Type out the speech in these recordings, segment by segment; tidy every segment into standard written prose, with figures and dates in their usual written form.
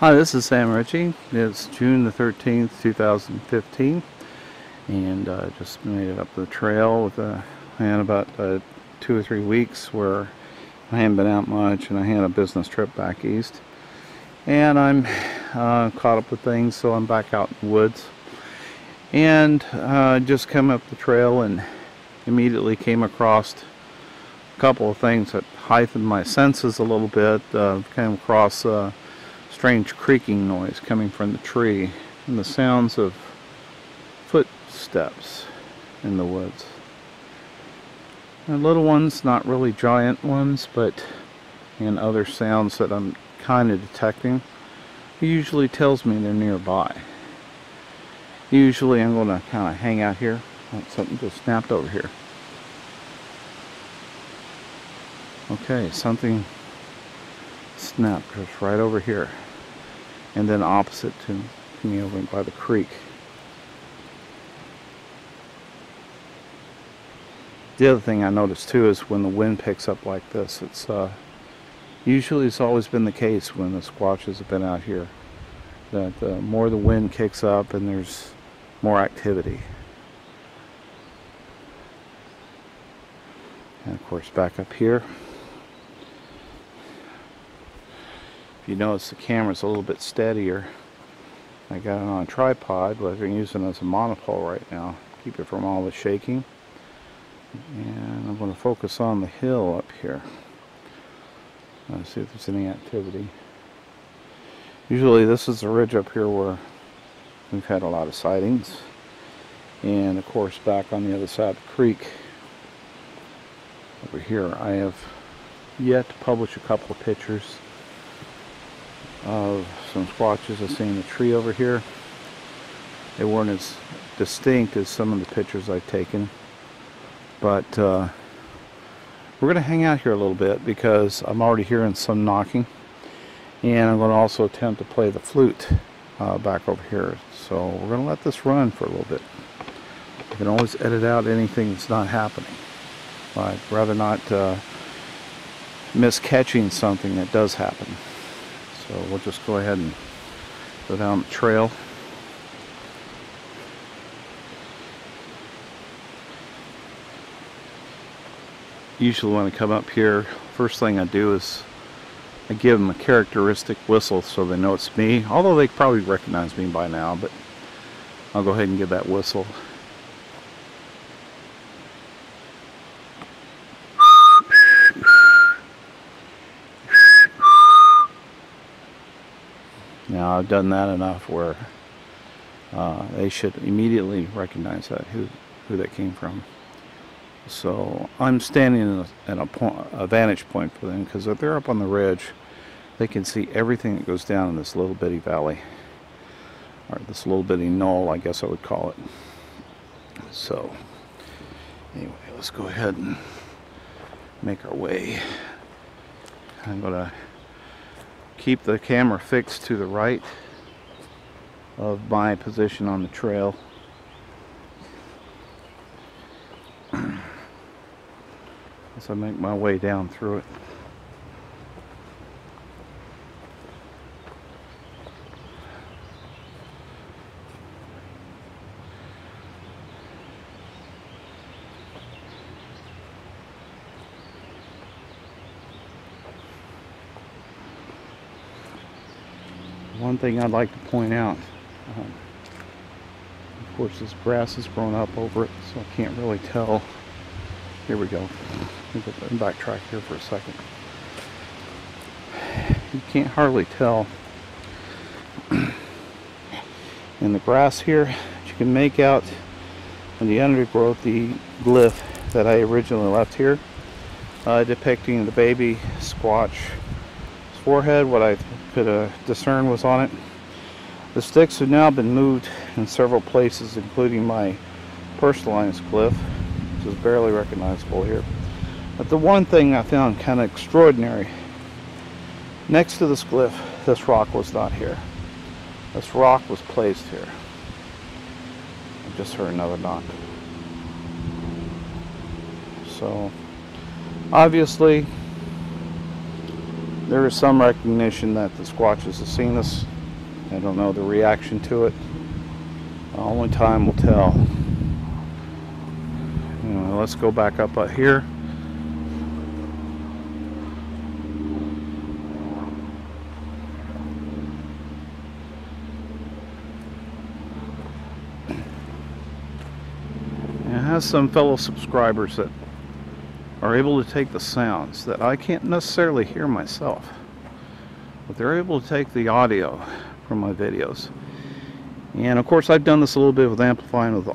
Hi, this is Sam Ritchie. It's June the 13th, 2015, and just made it up the trail with I had about 2 or 3 weeks where I hadn't been out much, and I had a business trip back east, and I'm caught up with things, so I'm back out in the woods, and just come up the trail and immediately came across a couple of things that heightened my senses a little bit. Came across strange creaking noise coming from the tree and the sounds of footsteps in the woods. And little ones, not really giant ones, but and other sounds that I'm kind of detecting. It usually tells me they're nearby. Usually I'm going to kind of hang out here. Oh, something just snapped over here. Okay, something snapped just right over here, and then opposite to me over by the creek. The other thing I noticed too is when the wind picks up like this, it's usually it's always been the case when the squatches have been out here, that the more the wind kicks up and there's more activity. And of course back up here, if you notice the camera's a little bit steadier. I got it on a tripod, but I'm using it as a monopole right now, keep it from all the shaking. And I'm going to focus on the hill up here. Let's see if there's any activity. Usually this is the ridge up here where we've had a lot of sightings. And of course back on the other side of the creek over here, I have yet to publish a couple of pictures of some squatches I've seen in the tree over here. They weren't as distinct as some of the pictures I've taken, but we're going to hang out here a little bit because I'm already hearing some knocking, and I'm going to also attempt to play the flute back over here. So we're going to let this run for a little bit. You can always edit out anything that's not happening. I'd rather not miss catching something that does happen. So we'll just go ahead and go down the trail. Usually when I come up here, first thing I do is I give them a characteristic whistle so they know it's me. Although they probably recognize me by now, but I'll go ahead and give that whistle. Now I've done that enough where they should immediately recognize that who that came from. So I'm standing at a vantage point for them, because if they're up on the ridge, they can see everything that goes down in this little bitty valley, or this little bitty knoll, I guess I would call it. So anyway, let's go ahead and make our way. I'm going to keep the camera fixed to the right of my position on the trail. As I make my way down through it. One thing I'd like to point out, of course this grass has grown up over it, so I can't really tell. Here we go. Let me backtrack here for a second. You can't hardly tell in the grass here. You can make out in the undergrowth the glyph that I originally left here, depicting the baby squatch's forehead. What I could discern was on it. The sticks have now been moved in several places, including my personalized glyph, which is barely recognizable here. But the one thing I found kind of extraordinary, next to this glyph, this rock was not here. This rock was placed here. I just heard another knock. So obviously there is some recognition that the Squatches have seen us. I don't know the reaction to it. Only time will tell. Anyway, let's go back up here. It has some fellow subscribers that are able to take the sounds that I can't necessarily hear myself, but they're able to take the audio from my videos. And of course I've done this a little bit with amplifying with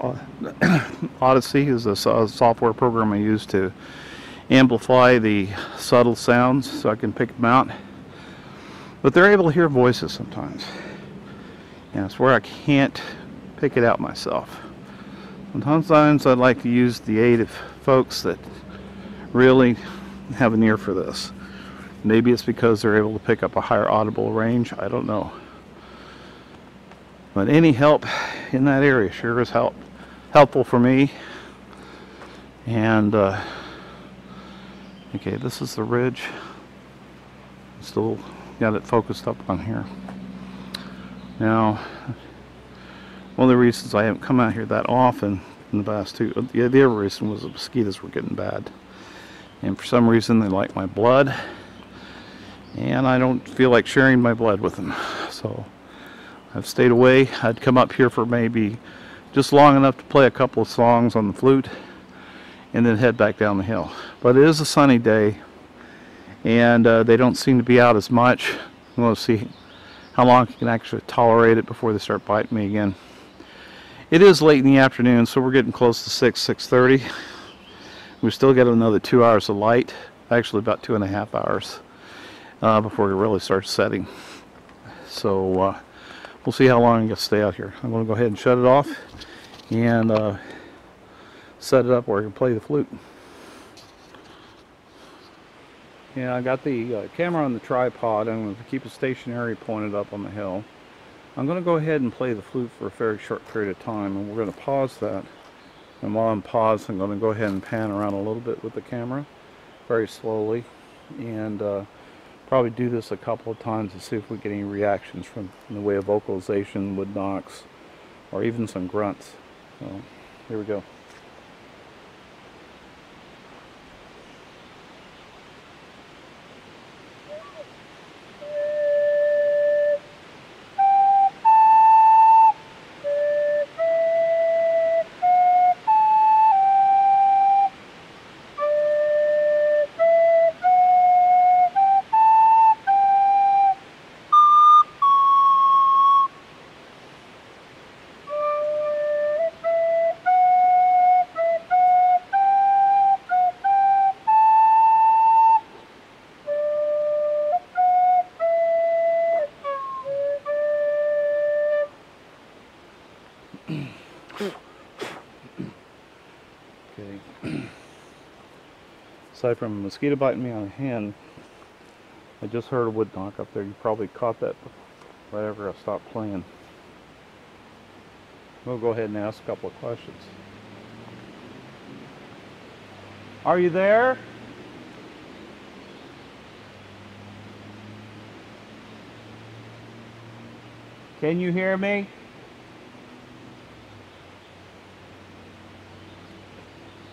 Odyssey, is a software program I use to amplify the subtle sounds so I can pick them out. But they're able to hear voices sometimes, and it's where I can't pick it out myself. Sometimes I'd like to use the aid of folks that really have an ear for this. Maybe it's because they're able to pick up a higher audible range, I don't know. But any help in that area sure is helpful for me. And okay, this is the ridge. Still got it focused up on here. Now, one of the reasons I haven't come out here that often in the past two, the other reason was the mosquitoes were getting bad. And for some reason they like my blood, and I don't feel like sharing my blood with them. So I've stayed away. I'd come up here for maybe just long enough to play a couple of songs on the flute and then head back down the hill. But it is a sunny day, and they don't seem to be out as much. We'll see how long I can actually tolerate it before they start biting me again. It is late in the afternoon, so we're getting close to 6:30. We still get another 2 hours of light, actually about 2.5 hours before it really starts setting. So we'll see how long I can stay out here. I'm going to go ahead and shut it off and set it up where I can play the flute. Yeah, I got the camera on the tripod. I'm going to keep it stationary, pointed up on the hill. I'm going to go ahead and play the flute for a very short period of time, and we're going to pause that. And while I'm paused, I'm going to go ahead and pan around a little bit with the camera, very slowly, and probably do this a couple of times to see if we get any reactions from in the way of vocalization, wood knocks, or even some grunts. So here we go. Okay. Aside from a mosquito biting me on the hand, I just heard a wood knock up there. You probably caught that right after I stopped playing. We'll go ahead and ask a couple of questions. Are you there? Can you hear me?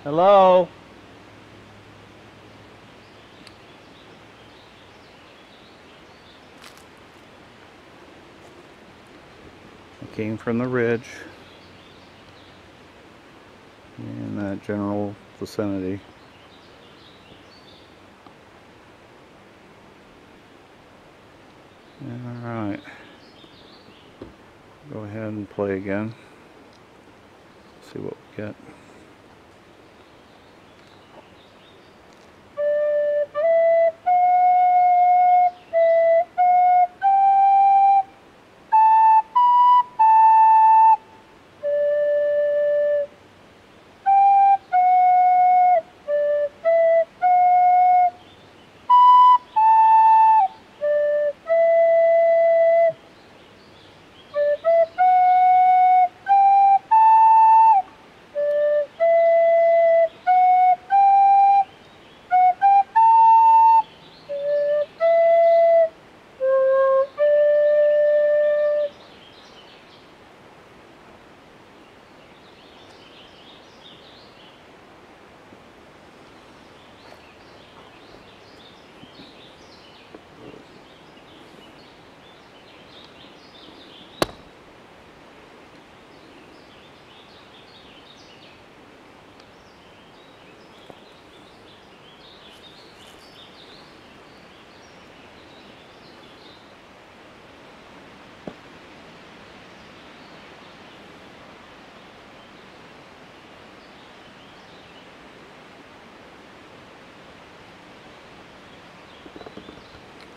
Hello? I came from the ridge in that general vicinity. Alright. Go ahead and play again. See what we get.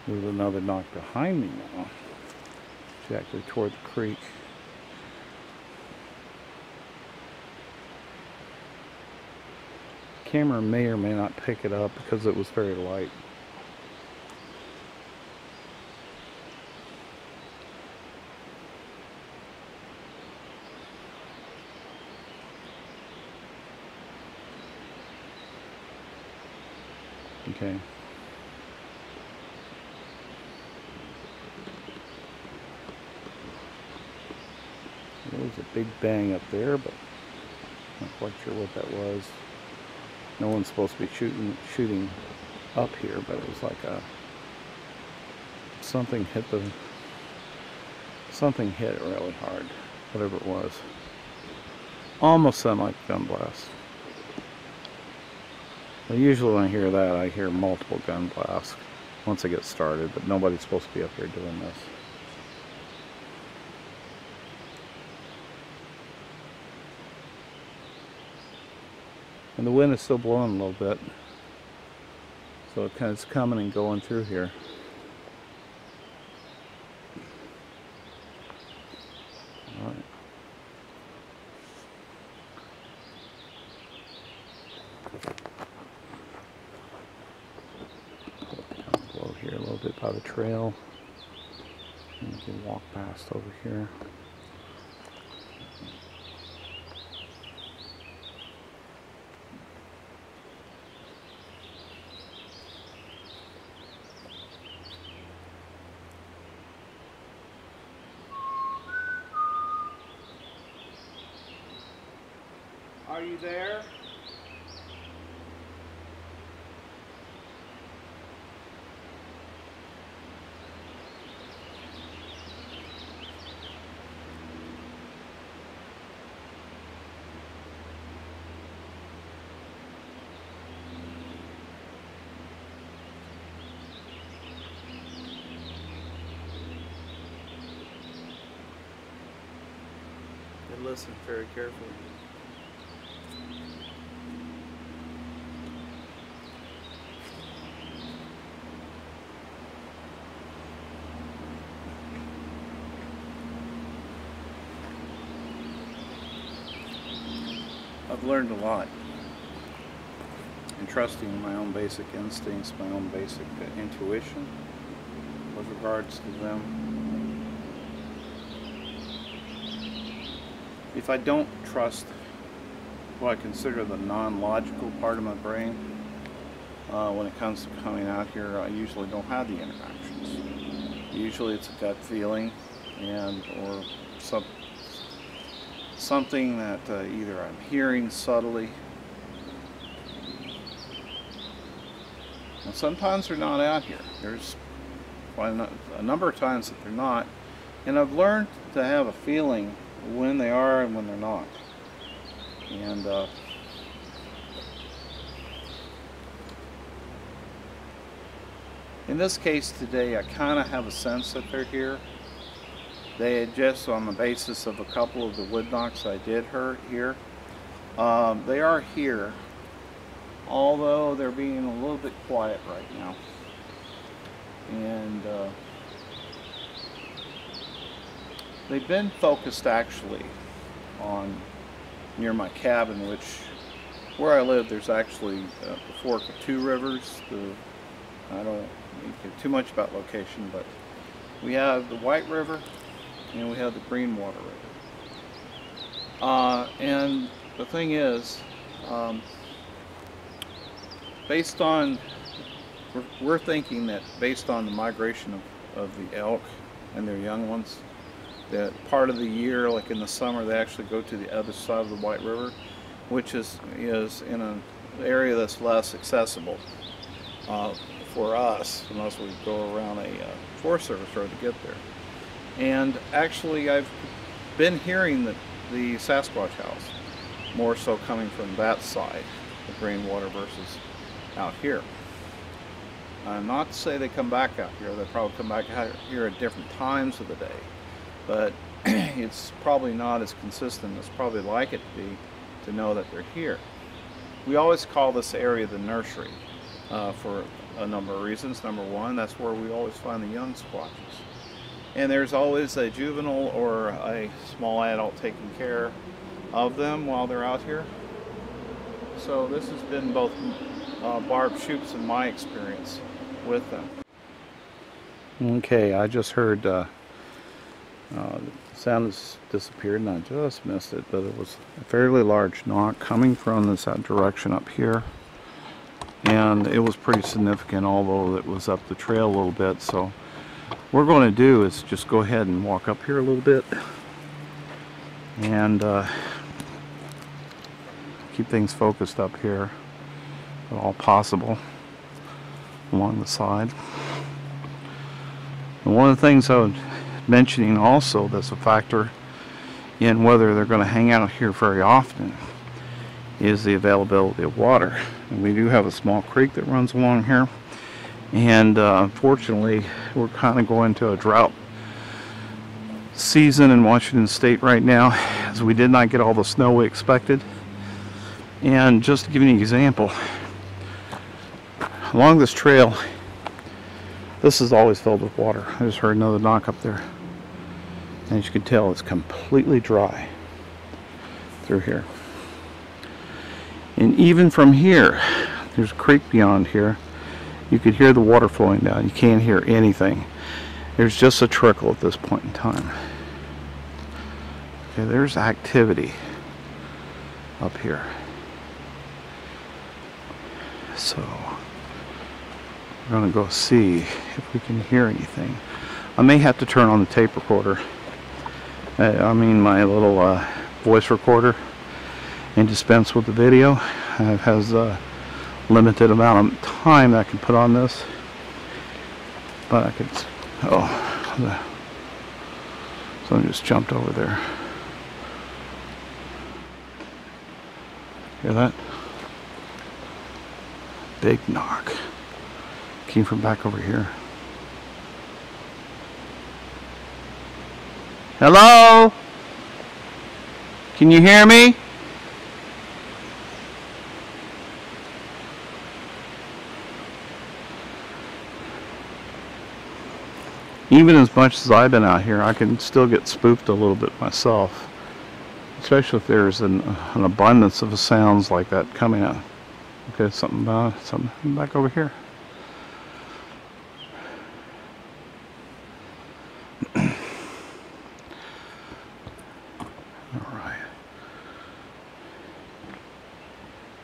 There's another knock behind me now. It's actually toward the creek. Camera may or may not pick it up because it was very light. Okay. There was a big bang up there, but I'm not quite sure what that was. No one's supposed to be shooting up here, but it was like something hit it really hard, whatever it was. Almost sounded like a gun blast. Well, usually when I hear that, I hear multiple gun blasts once I get started, but nobody's supposed to be up here doing this. And the wind is still blowing a little bit, so it kind of is coming and going through here. All right. Blow here a little bit by the trail, and you can walk past over here. Are you there? And listen very carefully. I've learned a lot in trusting my own basic instincts, my own basic intuition with regards to them. If I don't trust what I consider the non-logical part of my brain, when it comes to coming out here, I usually don't have the interactions. Usually it's a gut feeling or something that either I'm hearing subtly, and sometimes they're not out here. There's quite a number of times that they're not, and I've learned to have a feeling when they are and when they're not. And in this case today, I kind of have a sense that they're here. They had just, on the basis of a couple of the wood knocks I did hear, they are here, although they're being a little bit quiet right now. And they've been focused actually on near my cabin, where I live, there's actually the fork of two rivers. I don't care too much about location, but we have the White River and we have the Green Water River. And the thing is, based on, we're thinking that based on the migration of the elk and their young ones, that part of the year, like in the summer, they actually go to the other side of the White River, which is in an area that's less accessible for us, unless we go around a Forest Service road to get there. And actually, I've been hearing the Sasquatch house more so coming from that side, the Green Water, versus out here. Not to say they come back out here. They probably come back out here at different times of the day, but it's probably not as consistent as probably like it to be, to know that they're here. We always call this area the nursery, for a number of reasons. Number one, that's where we always find the young squatches. And there's always a juvenile or a small adult taking care of them while they're out here. So this has been both Barb Shoop's and my experience with them. Okay, I just heard the sound has disappeared and I just missed it, but it was a fairly large knock coming from this direction up here. And it was pretty significant, although it was up the trail a little bit. So what we're going to do is just go ahead and walk up here a little bit and keep things focused up here, if all possible, along the side. And one of the things I was mentioning also that's a factor in whether they're going to hang out here very often is the availability of water. And we do have a small creek that runs along here, and unfortunately we're kind of going to a drought season in Washington State right now, as we did not get all the snow we expected. And just to give you an example, along this trail, this is always filled with water. I just heard another knock up there, and as you can tell, it's completely dry through here. And even from here, there's a creek beyond here, you could hear the water flowing down. You can't hear anything. There's just a trickle at this point in time. Okay, there's activity up here. So we're going to go see if we can hear anything. I may have to turn on the tape recorder. I mean my little voice recorder, and dispense with the video. It has a limited amount of time that I can put on this, but I could. Oh, someone just jumped over there. Hear that? Big knock. Came from back over here. Hello? Can you hear me? Even as much as I've been out here, I can still get spooked a little bit myself, especially if there's an abundance of sounds like that coming out. Okay, something back over here. All right.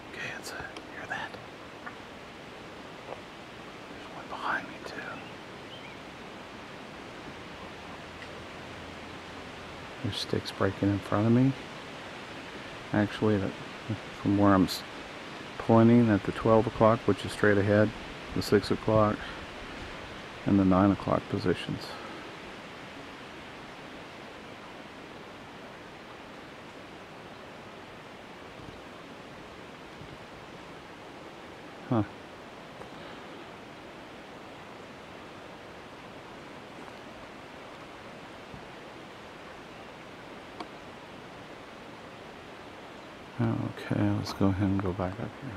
Okay, hear that? There's one behind me too. There's sticks breaking in front of me. Actually, from where I'm pointing at the 12 o'clock, which is straight ahead, the 6 o'clock, and the 9 o'clock positions. Huh. Okay, let's go ahead and go back up here.